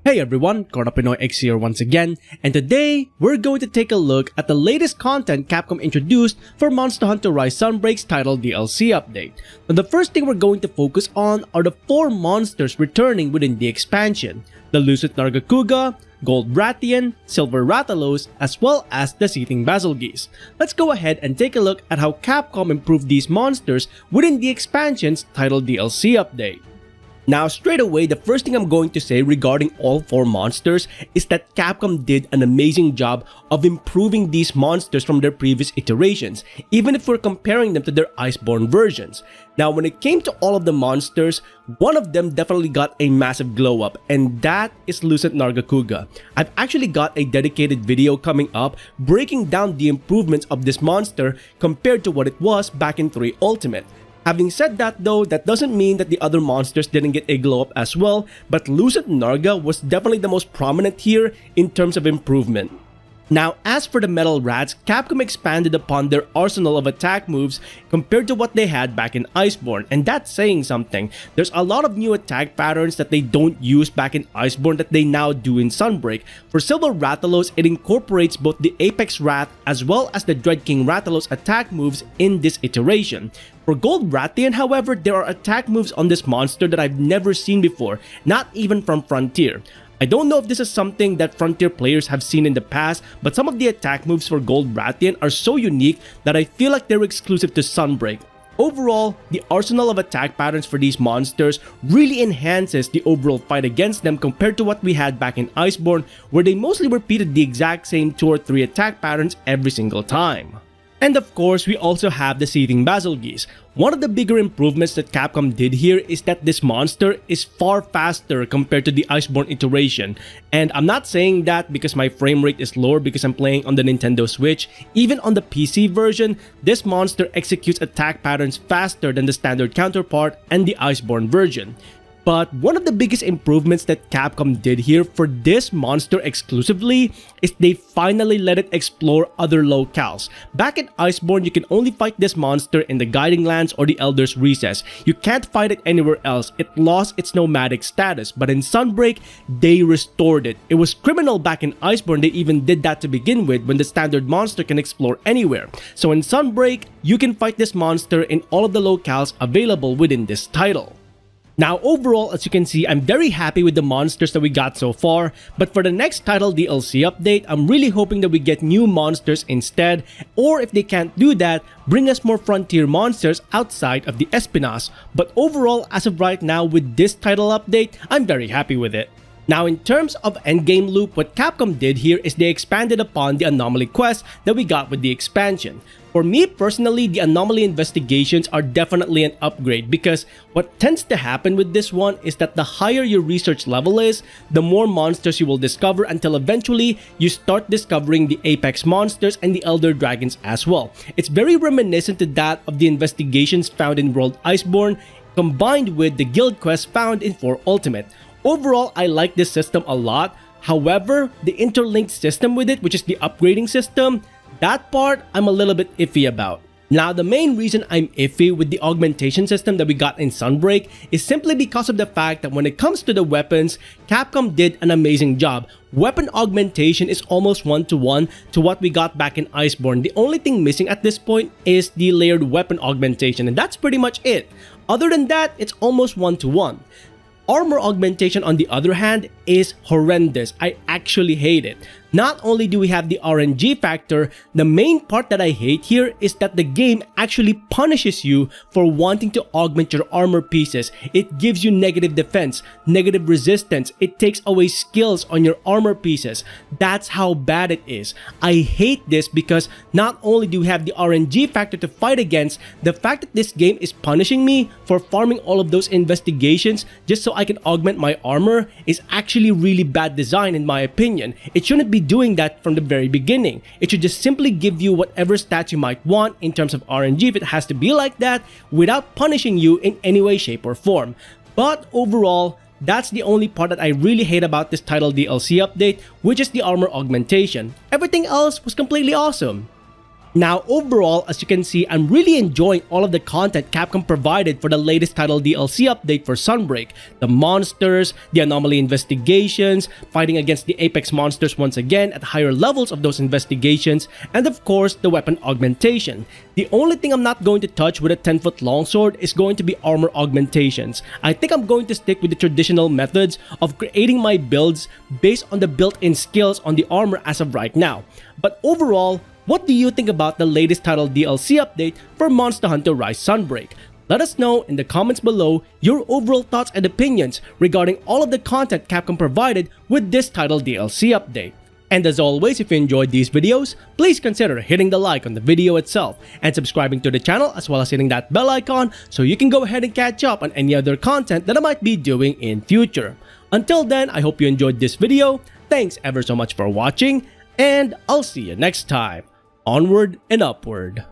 Hey everyone, Pinoy X here once again, and today we're going to take a look at the latest content Capcom introduced for Monster Hunter Rise Sunbreak's title DLC update. Now the first thing we're going to focus on are the 4 monsters returning within the expansion: the Lucid Nargacuga, Gold Rathian, Silver Rathalos, as well as the Seething Basilgeuse. Let's go ahead and take a look at how Capcom improved these monsters within the expansion's title DLC update. Now straight away, the first thing I'm going to say regarding all 4 monsters is that Capcom did an amazing job of improving these monsters from their previous iterations, even if we're comparing them to their Iceborne versions. Now when it came to all of the monsters, one of them definitely got a massive glow up, and that is Lucid Nargacuga. I've actually got a dedicated video coming up breaking down the improvements of this monster compared to what it was back in 3 Ultimate. Having said that though, that doesn't mean that the other monsters didn't get a glow up as well, but Lucid Narga was definitely the most prominent here in terms of improvement. Now as for the Metal Rats, Capcom expanded upon their arsenal of attack moves compared to what they had back in Iceborne, and that's saying something. There's a lot of new attack patterns that they don't use back in Iceborne that they now do in Sunbreak. For Silver Rathalos, it incorporates both the Apex Wrath as well as the Dread King Rathalos attack moves in this iteration. For Gold Rathian, however, there are attack moves on this monster that I've never seen before, not even from Frontier. I don't know if this is something that Frontier players have seen in the past, but some of the attack moves for Gold Rathian are so unique that I feel like they're exclusive to Sunbreak. Overall, the arsenal of attack patterns for these monsters really enhances the overall fight against them compared to what we had back in Iceborne, where they mostly repeated the exact same 2 or 3 attack patterns every single time. And of course, we also have the Seething Basilgeuse. One of the bigger improvements that Capcom did here is that this monster is far faster compared to the Iceborne iteration. And I'm not saying that because my frame rate is lower because I'm playing on the Nintendo Switch. Even on the PC version, this monster executes attack patterns faster than the standard counterpart and the Iceborne version. But one of the biggest improvements that Capcom did here for this monster exclusively is they finally let it explore other locales. Back in Iceborne, you can only fight this monster in the Guiding Lands or the Elder's Recess. You can't fight it anywhere else. It lost its nomadic status, but in Sunbreak, they restored it. It was criminal back in Iceborne they even did that to begin with when the standard monster can explore anywhere. So in Sunbreak, you can fight this monster in all of the locales available within this title. Now overall, as you can see, I'm very happy with the monsters that we got so far, but for the next title DLC update, I'm really hoping that we get new monsters instead, or if they can't do that, bring us more Frontier monsters outside of the Espinas. But overall, as of right now with this title update, I'm very happy with it. Now in terms of Endgame Loop, what Capcom did here is they expanded upon the Anomaly quest that we got with the expansion. For me personally, the Anomaly Investigations are definitely an upgrade because what tends to happen with this one is that the higher your research level is, the more monsters you will discover until eventually you start discovering the Apex monsters and the Elder Dragons as well. It's very reminiscent to that of the investigations found in World Iceborne combined with the guild quests found in 4 Ultimate. Overall, I like this system a lot. However, the interlinked system with it, which is the upgrading system, that part I'm a little bit iffy about. Now the main reason I'm iffy with the augmentation system that we got in Sunbreak is simply because of the fact that when it comes to the weapons, Capcom did an amazing job. Weapon augmentation is almost 1-to-1 to what we got back in Iceborne. The only thing missing at this point is the layered weapon augmentation, and that's pretty much it. Other than that, it's almost 1-to-1. Armor augmentation on the other hand is horrendous. I actually hate it. Not only do we have the RNG factor, the main part that I hate here is that the game actually punishes you for wanting to augment your armor pieces. It gives you negative defense, negative resistance, it takes away skills on your armor pieces. That's how bad it is. I hate this because not only do we have the RNG factor to fight against, the fact that this game is punishing me for farming all of those investigations just so I can augment my armor is actually really bad design in my opinion. It shouldn't be doing that from the very beginning. It should just simply give you whatever stats you might want in terms of RNG if it has to be like that without punishing you in any way, shape, or form. But overall, that's the only part that I really hate about this title DLC update, which is the armor augmentation. Everything else was completely awesome. Now overall, as you can see, I'm really enjoying all of the content Capcom provided for the latest title DLC update for Sunbreak. The monsters, the anomaly investigations, fighting against the apex monsters once again at higher levels of those investigations, and of course the weapon augmentation. The only thing I'm not going to touch with a 10-foot longsword is going to be armor augmentations. I think I'm going to stick with the traditional methods of creating my builds based on the built-in skills on the armor as of right now. But overall, what do you think about the latest title DLC update for Monster Hunter Rise Sunbreak? Let us know in the comments below your overall thoughts and opinions regarding all of the content Capcom provided with this title DLC update. And as always, if you enjoyed these videos, please consider hitting the like on the video itself and subscribing to the channel, as well as hitting that bell icon so you can go ahead and catch up on any other content that I might be doing in future. Until then, I hope you enjoyed this video. Thanks ever so much for watching, and I'll see you next time. Onward and upward.